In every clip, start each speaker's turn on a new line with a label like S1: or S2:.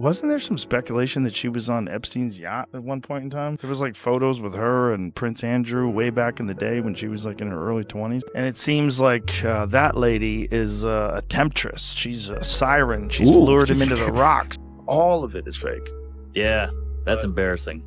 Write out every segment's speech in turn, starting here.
S1: Wasn't there some speculation that she was on Epstein's yacht at one point in time? There was like photos with her and Prince Andrew way back in the day when she was like in her early 20s. And it seems like that lady is a temptress. She's a siren. She's lured him into the rocks. All of it is fake.
S2: Yeah, that's embarrassing.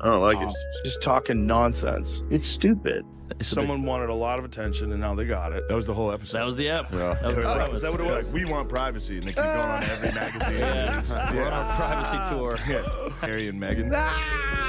S3: I don't like it.
S1: Just talking nonsense. It's stupid. Someone wanted a lot of attention and now they got it.
S3: That was the whole episode.
S2: That was the ep.
S3: Yeah.
S2: That was the premise.
S3: Is that what it was? Like, we want privacy, and they keep going on every magazine.
S2: We're on our privacy tour.
S3: Harry and Meghan.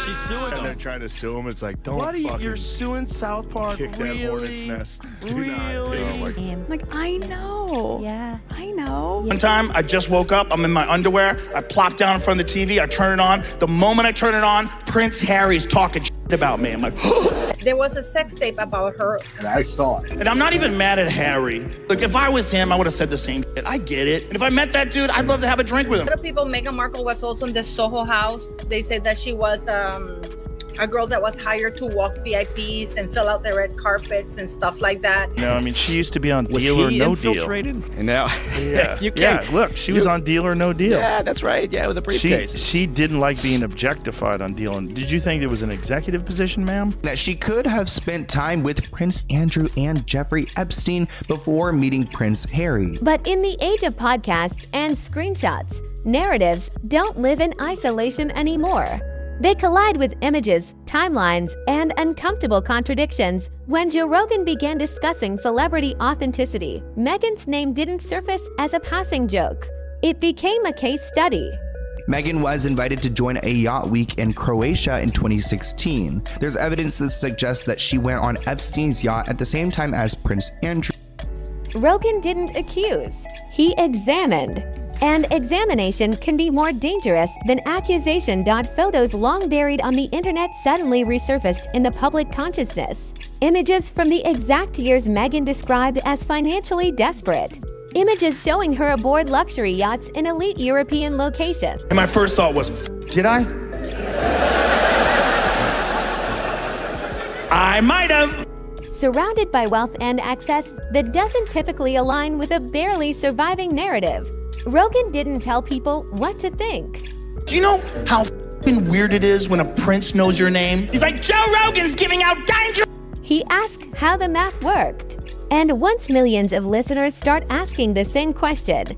S2: She's suing
S3: And they're
S2: him.
S3: trying to sue him. It's like, don't
S1: You're suing South Park?
S3: kick that hornet's nest. Do not.
S4: I know. Yeah, I know.
S5: One time, I just woke up, I'm in my underwear, I plop down in front of the TV, I turn it on. The moment I turn it on, Prince Harry's talking shit about me. I'm like,
S6: There was a sex tape about her.
S7: And I saw it.
S5: and I'm not even mad at Harry. Look, if I was him, I would have said the same shit. I get it. And if I met that dude, I'd love to have a drink with him.
S6: A lot of people, Meghan Markle was also in the Soho House. They said that she was a girl that was hired to walk VIPs and fill out the red carpets and stuff like that.
S1: No, I mean, she used to be on
S8: Was
S1: Deal or
S8: he
S1: No
S8: infiltrated?
S1: Deal.
S8: And now,
S1: Yeah.
S8: you can't.
S1: Yeah, look, she was on Deal or No Deal.
S8: Yeah, that's right. Yeah, with a briefcase.
S1: She didn't like being objectified on Deal. Did you think it was an executive position, ma'am?
S9: That she could have spent time with Prince Andrew and Jeffrey Epstein before meeting Prince Harry.
S10: But in the age of podcasts and screenshots, narratives don't live in isolation anymore. They collide with images, timelines, and uncomfortable contradictions. When Joe Rogan began discussing celebrity authenticity, Meghan's name didn't surface as a passing joke. It became a case study.
S9: Meghan was invited to join a yacht week in Croatia in 2016. There's evidence that suggests that she went on Epstein's yacht at the same time as Prince Andrew.
S10: Rogan didn't accuse, he examined. And examination can be more dangerous than accusation. Photos long buried on the internet suddenly resurfaced in the public consciousness. Images from the exact years Meghan described as financially desperate. Images showing her aboard luxury yachts in elite European locations.
S5: And my first thought was, did I? I might have.
S10: Surrounded by wealth and access that doesn't typically align with a barely surviving narrative. Rogan didn't tell people what to think.
S5: Do you know how f***ing weird it is when a prince knows your name? He's like, Joe Rogan's giving out danger.
S10: He asked how the math worked. And once millions of listeners start asking the same question,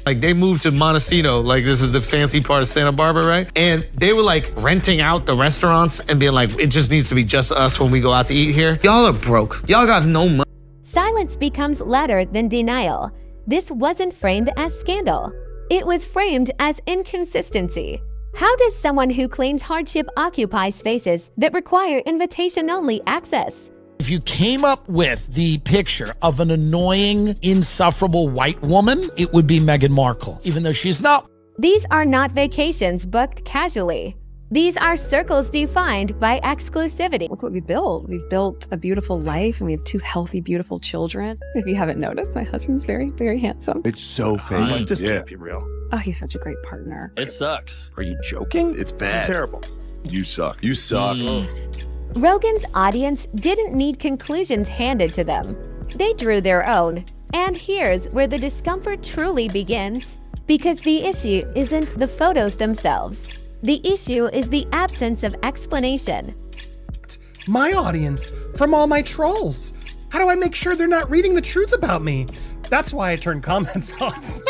S11: like they moved to Montesino, like this is the fancy part of Santa Barbara, right? And they were like renting out the restaurants and being like, it just needs to be just us when we go out to eat here. Y'all are broke. Y'all got no money.
S10: silence becomes louder than denial. This wasn't framed as scandal. It was framed as inconsistency. How does someone who claims hardship occupy spaces that require invitation-only access?
S12: If you came up with the picture of an annoying, insufferable white woman, it would be Meghan Markle, even though she's not.
S10: These are not vacations booked casually. These are circles defined by exclusivity.
S4: Look what we built. We've built a beautiful life and we have 2 healthy, beautiful children. If you haven't noticed, my husband's very, very handsome.
S9: It's so fake.
S1: This can't be real.
S4: Oh, he's such a great partner.
S2: It sucks.
S8: Are you joking?
S3: It's
S1: This
S3: bad.
S1: is terrible.
S3: You suck. You suck.
S10: Rogan's audience didn't need conclusions handed to them. They drew their own. And here's where the discomfort truly begins. Because the issue isn't the photos themselves. The issue is the absence of explanation.
S13: My audience from all my trolls. How do I make sure they're not reading the truth about me? That's why I turn comments off.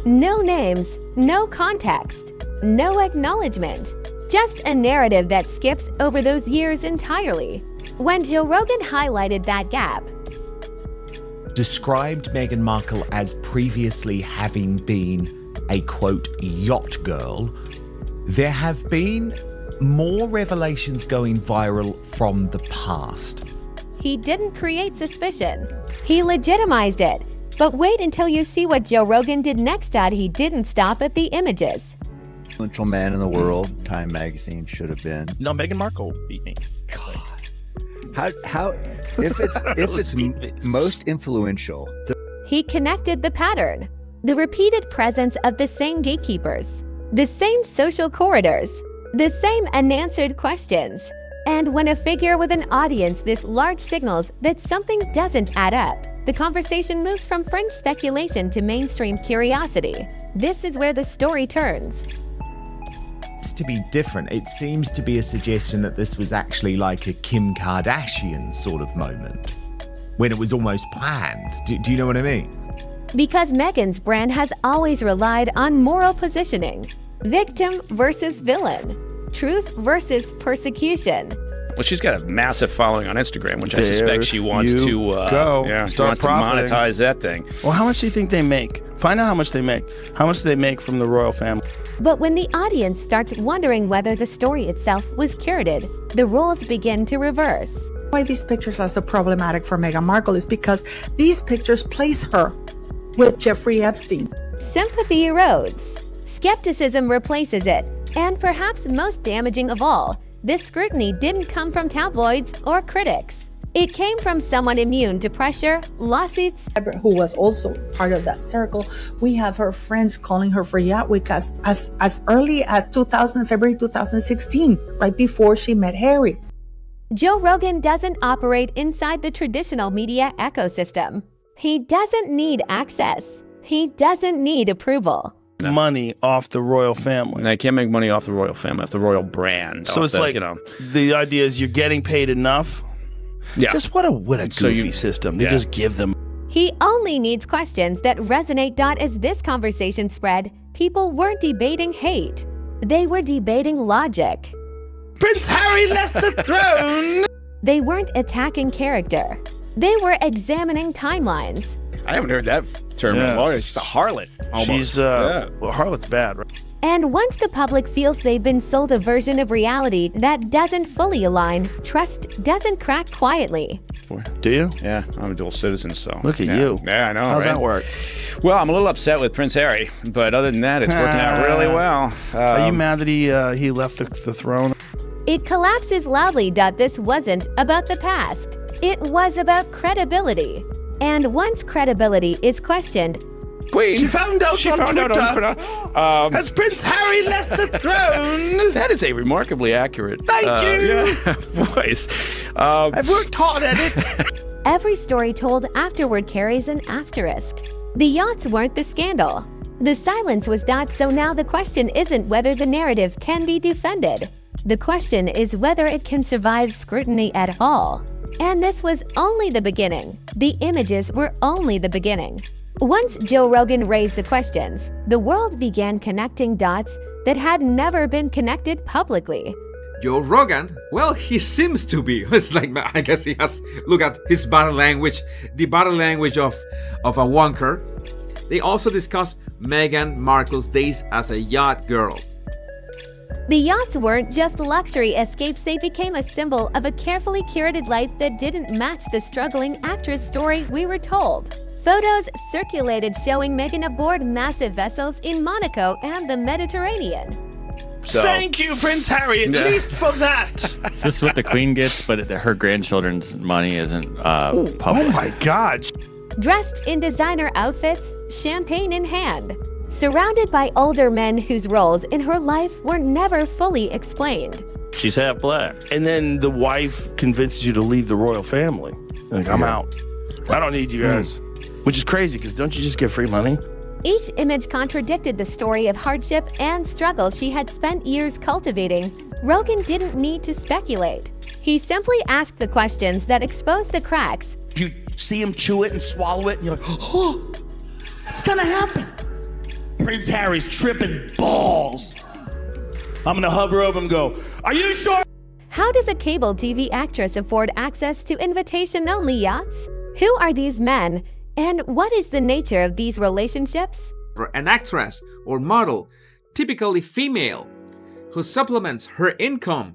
S10: No names, no context, no acknowledgement. Just a narrative that skips over those years entirely. When Joe Rogan highlighted that gap,
S14: described Meghan Markle as previously having been a quote yacht girl, there have been more revelations going viral from the past.
S10: he didn't create suspicion. He legitimized it. But wait until you see what Joe Rogan did next. He didn't stop at the images.
S15: Influential man in the world, Time magazine should have been.
S1: No, Meghan Markle beat me.
S15: How if it's most influential.
S10: He connected the pattern. The repeated presence of the same gatekeepers, the same social corridors, the same unanswered questions. And when a figure with an audience this large signals that something doesn't add up, the conversation moves from fringe speculation to mainstream curiosity. This is where the story turns.
S14: to be different. It seems to be a suggestion that this was actually like a Kim Kardashian sort of moment, when it was almost planned. Do you know what I mean?
S10: Because Meghan's brand has always relied on moral positioning. Victim versus villain. Truth versus persecution.
S8: Well, she's got a massive following on Instagram, which I
S1: There
S8: suspect she wants to
S1: go.
S8: Yeah,
S1: Start
S8: wants to
S1: profiting.
S8: monetize that thing.
S1: Well, how much do you think they make? Find out how much they make. How much do they make from the royal family?
S10: But when the audience starts wondering whether the story itself was curated, the roles begin to reverse.
S7: Why these pictures are so problematic for Meghan Markle is because these pictures place her with Jeffrey Epstein.
S10: Sympathy erodes. Skepticism replaces it. And perhaps most damaging of all, this scrutiny didn't come from tabloids or critics. It came from someone immune to pressure, lawsuits,
S7: Who was also part of that circle. We have her friends calling her for Yacht Week as early as February 2016, right before she met Harry.
S10: Joe Rogan doesn't operate inside the traditional media ecosystem. He doesn't need access. He doesn't need approval.
S1: Money off the royal family.
S8: And they can't make money off the royal family, off the royal brand.
S1: So
S8: off
S1: it's
S8: the,
S1: like,
S8: you know,
S1: the idea is you're getting paid enough.
S8: Yeah.
S1: Just what a goofy
S8: So you-
S1: system. They
S8: yeah.
S1: just give them.
S10: He only needs questions that resonate. As this conversation spread, people weren't debating hate. They were debating logic.
S1: Prince Harry left the throne.
S10: They weren't attacking character. They were examining timelines.
S8: I haven't heard that term in a while. She's a harlot. Almost.
S1: She's,
S8: Yeah.
S1: well, harlot's bad, right?
S10: And once the public feels they've been sold a version of reality that doesn't fully align, trust doesn't crack quietly.
S1: Do you?
S8: Yeah, I'm a dual citizen, so.
S1: Look at
S8: yeah.
S1: you.
S8: Yeah, I know.
S1: How's
S8: right?
S1: that work?
S8: Well, I'm a little upset with Prince Harry, but other than that, it's working out really well.
S1: Are you mad that he left the throne?
S10: It collapses loudly. This wasn't about the past. It was about credibility. And once credibility is questioned,
S8: Queen.
S1: She found out on Twitter. Has Prince Harry left the throne?
S8: That is a remarkably accurate.
S1: Thank you.
S8: Yeah, voice.
S1: I've worked hard at it.
S10: every story told afterward carries an asterisk. The yachts weren't the scandal. The silence was not. So now the question isn't whether the narrative can be defended. The question is whether it can survive scrutiny at all. And this was only the beginning. The images were only the beginning. Once Joe Rogan raised the questions, the world began connecting dots that had never been connected publicly.
S16: Joe Rogan, well, he seems to be. It's like, I guess he has, look at his body language, the body language of a wonker. They also discuss Meghan Markle's days as a yacht girl.
S10: The yachts weren't just luxury escapes, they became a symbol of a carefully curated life that didn't match the struggling actress story we were told. Photos circulated showing Meghan aboard massive vessels in Monaco and the Mediterranean.
S1: So, thank you, Prince Harry, at least for that.
S2: Is this what the Queen gets, but her grandchildren's money isn't public?
S1: Oh my God.
S10: Dressed in designer outfits, champagne in hand. Surrounded by older men whose roles in her life were never fully explained.
S2: She's half black.
S1: And then the wife convinces you to leave the royal family. Like, I'm out. I don't need you guys. Which is crazy, because don't you just get free money?
S10: Each image contradicted the story of hardship and struggle she had spent years cultivating. Rogan didn't need to speculate. He simply asked the questions that exposed the cracks.
S5: You see him chew it and swallow it, and you're like, oh, it's gonna happen. Prince Harry's tripping balls. I'm gonna hover over him and go, are you sure?
S10: How does a cable TV actress afford access to invitation-only yachts? Who are these men? And what is the nature of these relationships?
S16: An actress or model, typically female, who supplements her income.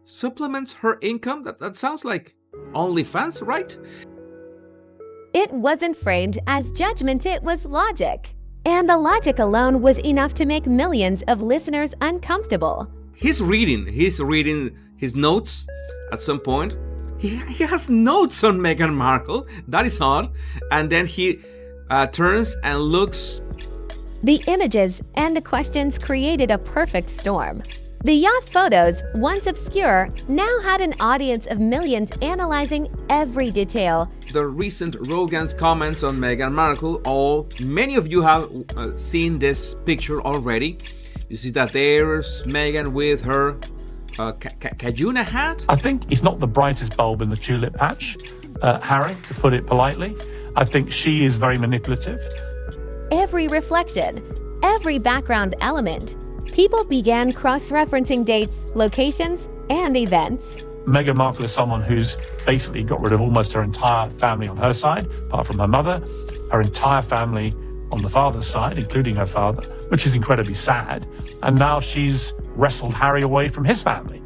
S16: Supplements her income? That sounds like OnlyFans, right?
S10: It wasn't framed as judgment, it was logic. And the logic alone was enough to make millions of listeners uncomfortable.
S16: He's reading his notes at some point. He has notes on Meghan Markle. That is odd. And then he turns and looks.
S10: The images and the questions created a perfect storm. The yacht photos, once obscure, now had an audience of millions analyzing every detail.
S16: The recent Rogan's comments on Meghan Markle, many of you have seen this picture already. You see that there's Meghan with her Cajuna hat.
S17: I think he's not the brightest bulb in the tulip patch, Harry, to put it politely. I think she is very manipulative.
S10: Every reflection, every background element. People began cross-referencing dates, locations, and events.
S17: Meghan Markle is someone who's basically got rid of almost her entire family on her side, apart from her mother, her entire family on the father's side, including her father, which is incredibly sad. And now she's wrestled Harry away from his family.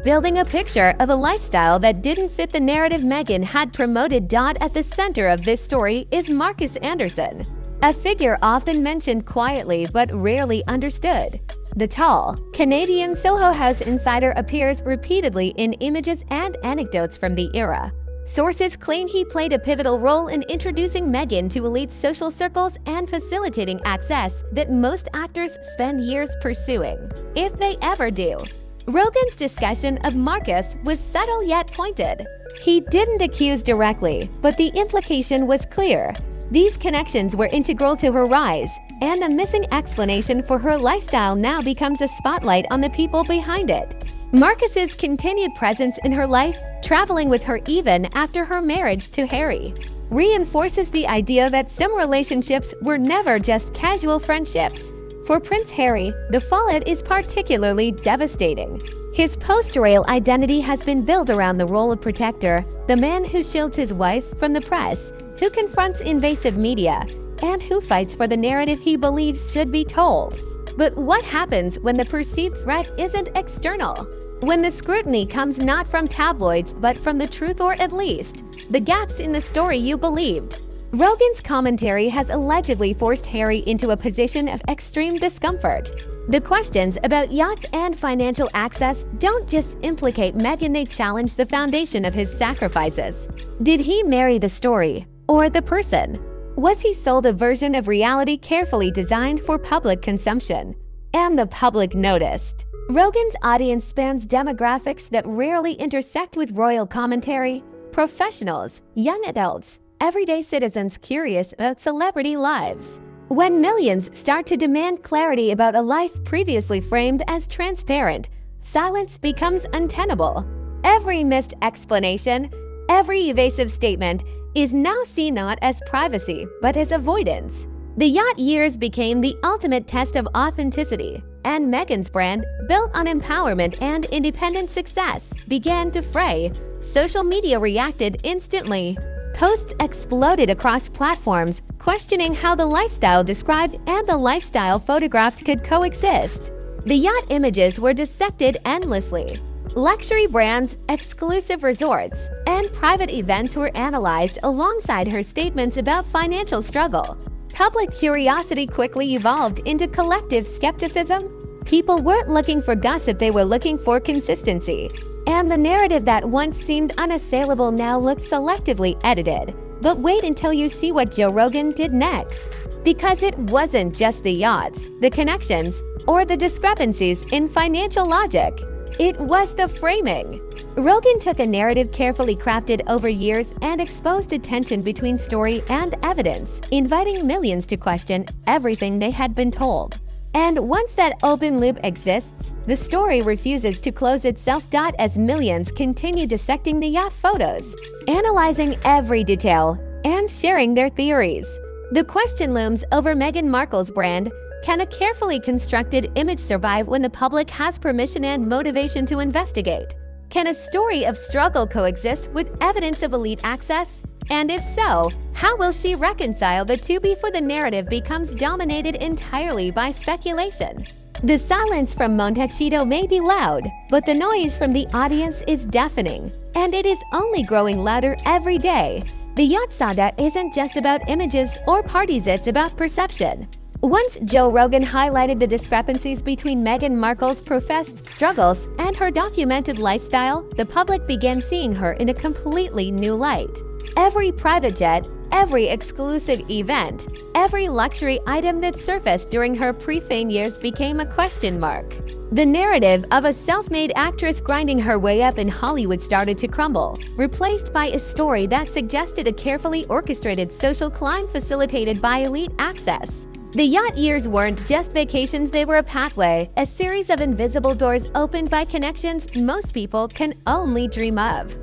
S10: Building a picture of a lifestyle that didn't fit the narrative Meghan had promoted. At the center of this story is Marcus Anderson, a figure often mentioned quietly but rarely understood. The tall, Canadian Soho House insider appears repeatedly in images and anecdotes from the era. Sources claim he played a pivotal role in introducing Meghan to elite social circles and facilitating access that most actors spend years pursuing, if they ever do. Rogan's discussion of Marcus was subtle yet pointed. He didn't accuse directly, but the implication was clear. These connections were integral to her rise, and a missing explanation for her lifestyle now becomes a spotlight on the people behind it. Marcus's continued presence in her life, traveling with her even after her marriage to Harry, reinforces the idea that some relationships were never just casual friendships. For Prince Harry, the fallout is particularly devastating. His post-royal identity has been built around the role of protector, the man who shields his wife from the press, who confronts invasive media, and who fights for the narrative he believes should be told. But what happens when the perceived threat isn't external? When the scrutiny comes not from tabloids but from the truth, or at least the gaps in the story you believed? Rogan's commentary has allegedly forced Harry into a position of extreme discomfort. The questions about yachts and financial access don't just implicate Meghan, they challenge the foundation of his sacrifices. Did he marry the story or the person? Was he sold a version of reality carefully designed for public consumption? And the public noticed. Rogan's audience spans demographics that rarely intersect with royal commentary: professionals, young adults, everyday citizens curious about celebrity lives. When millions start to demand clarity about a life previously framed as transparent, silence becomes untenable. Every missed explanation, every evasive statement is now seen not as privacy, but as avoidance. The yacht years became the ultimate test of authenticity, and Meghan's brand, built on empowerment and independent success, began to fray. Social media reacted instantly. Posts exploded across platforms, questioning how the lifestyle described and the lifestyle photographed could coexist. The yacht images were dissected endlessly. Luxury brands, exclusive resorts, and private events were analyzed alongside her statements about financial struggle. Public curiosity quickly evolved into collective skepticism. People weren't looking for gossip, they were looking for consistency. And the narrative that once seemed unassailable now looked selectively edited. But wait until you see what Joe Rogan did next. Because it wasn't just the yachts, the connections, or the discrepancies in financial logic. It was the framing. Rogan took a narrative carefully crafted over years and exposed a tension between story and evidence, inviting millions to question everything they had been told. And once that open loop exists, the story refuses to close itself. As millions continue dissecting the yacht photos, analyzing every detail, and sharing their theories. The question looms over Meghan Markle's brand. Can a carefully constructed image survive when the public has permission and motivation to investigate? Can a story of struggle coexist with evidence of elite access? And if so, how will she reconcile the two before the narrative becomes dominated entirely by speculation? The silence from Montecito may be loud, but the noise from the audience is deafening, and it is only growing louder every day. The yacht saga isn't just about images or parties, it's about perception. Once Joe Rogan highlighted the discrepancies between Meghan Markle's professed struggles and her documented lifestyle, the public began seeing her in a completely new light. Every private jet, every exclusive event, every luxury item that surfaced during her pre-fame years became a question mark. The narrative of a self-made actress grinding her way up in Hollywood started to crumble, replaced by a story that suggested a carefully orchestrated social climb facilitated by elite access. The yacht years weren't just vacations, they were a pathway, a series of invisible doors opened by connections most people can only dream of.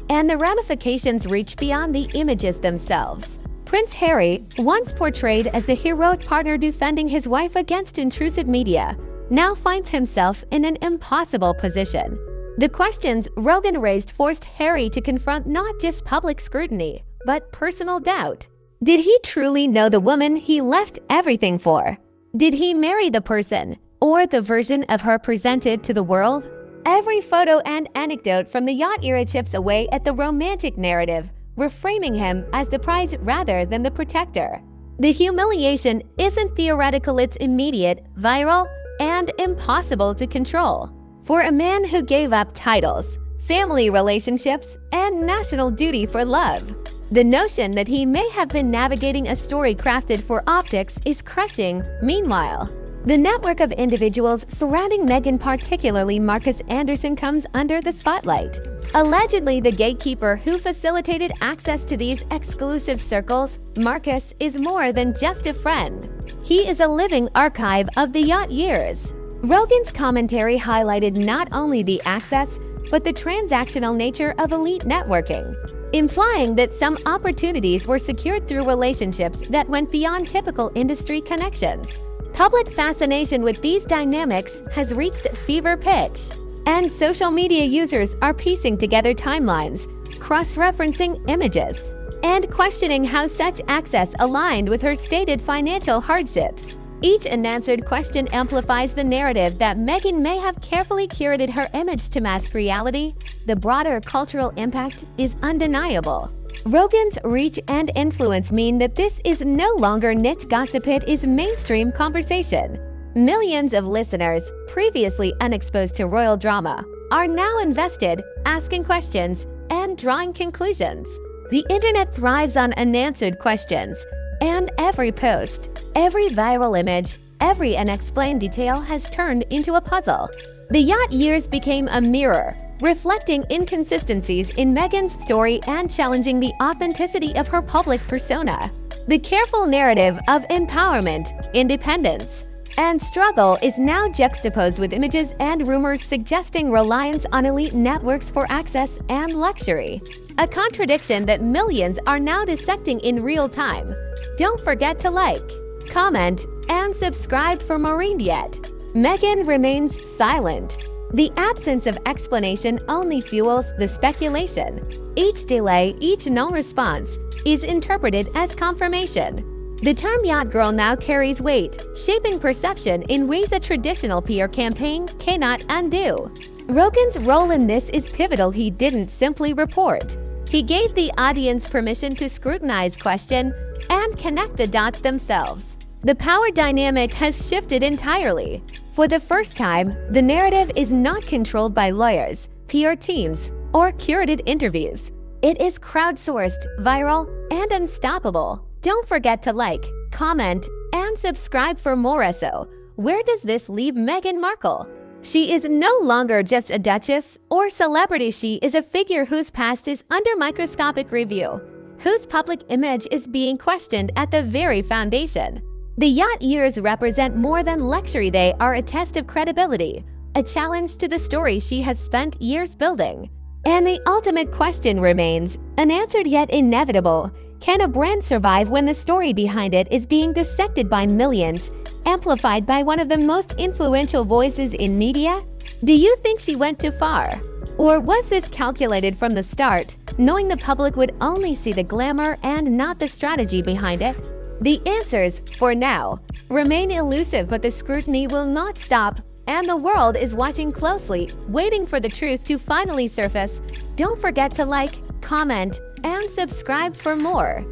S10: And the ramifications reach beyond the images themselves. Prince Harry, once portrayed as the heroic partner defending his wife against intrusive media, now finds himself in an impossible position. The questions Rogan raised forced Harry to confront not just public scrutiny, but personal doubt. Did he truly know the woman he left everything for? Did he marry the person, or the version of her presented to the world? Every photo and anecdote from the yacht era chips away at the romantic narrative, reframing him as the prize rather than the protector. The humiliation isn't theoretical, it's immediate, viral, and impossible to control. For a man who gave up titles, family relationships, and national duty for love, the notion that he may have been navigating a story crafted for optics is crushing. Meanwhile, the network of individuals surrounding Meghan, particularly Marcus Anderson, comes under the spotlight. Allegedly the gatekeeper who facilitated access to these exclusive circles, Marcus is more than just a friend. He is a living archive of the yacht years. Rogan's commentary highlighted not only the access, but the transactional nature of elite networking, implying that some opportunities were secured through relationships that went beyond typical industry connections. Public fascination with these dynamics has reached fever pitch, and social media users are piecing together timelines, cross-referencing images, and questioning how such access aligned with her stated financial hardships. Each unanswered question amplifies the narrative that Meghan may have carefully curated her image to mask reality. The broader cultural impact is undeniable. Rogan's reach and influence mean that this is no longer niche gossip, it is mainstream conversation. Millions of listeners, previously unexposed to royal drama, are now invested, asking questions, and drawing conclusions. The internet thrives on unanswered questions, and every post, every viral image, every unexplained detail has turned into a puzzle. The yacht years became a mirror, reflecting inconsistencies in Meghan's story and challenging the authenticity of her public persona. The careful narrative of empowerment, independence, and struggle is now juxtaposed with images and rumors suggesting reliance on elite networks for access and luxury. A contradiction that millions are now dissecting in real time. Don't forget to like, comment, and subscribe for more yet. Meghan remains silent. The absence of explanation only fuels the speculation. Each delay, each non-response, is interpreted as confirmation. The term yacht girl now carries weight, shaping perception in ways a traditional PR campaign cannot undo. Rogan's role in this is pivotal. He didn't simply report. He gave the audience permission to scrutinize, question, and connect the dots themselves. The power dynamic has shifted entirely. For the first time, the narrative is not controlled by lawyers, PR teams, or curated interviews. It is crowdsourced, viral, and unstoppable. Don't forget to like, comment, and subscribe for more. So, where does this leave Meghan Markle? She is no longer just a duchess or celebrity. She is a figure whose past is under microscopic review, whose public image is being questioned at the very foundation. The yacht years represent more than luxury. They are a test of credibility, a challenge to the story she has spent years building. And the ultimate question remains, unanswered yet inevitable. Can a brand survive when the story behind it is being dissected by millions, amplified by one of the most influential voices in media? Do you think she went too far? Or was this calculated from the start, knowing the public would only see the glamour and not the strategy behind it? The answers, for now, remain elusive, but the scrutiny will not stop, and the world is watching closely, waiting for the truth to finally surface. Don't forget to like, comment, and subscribe for more.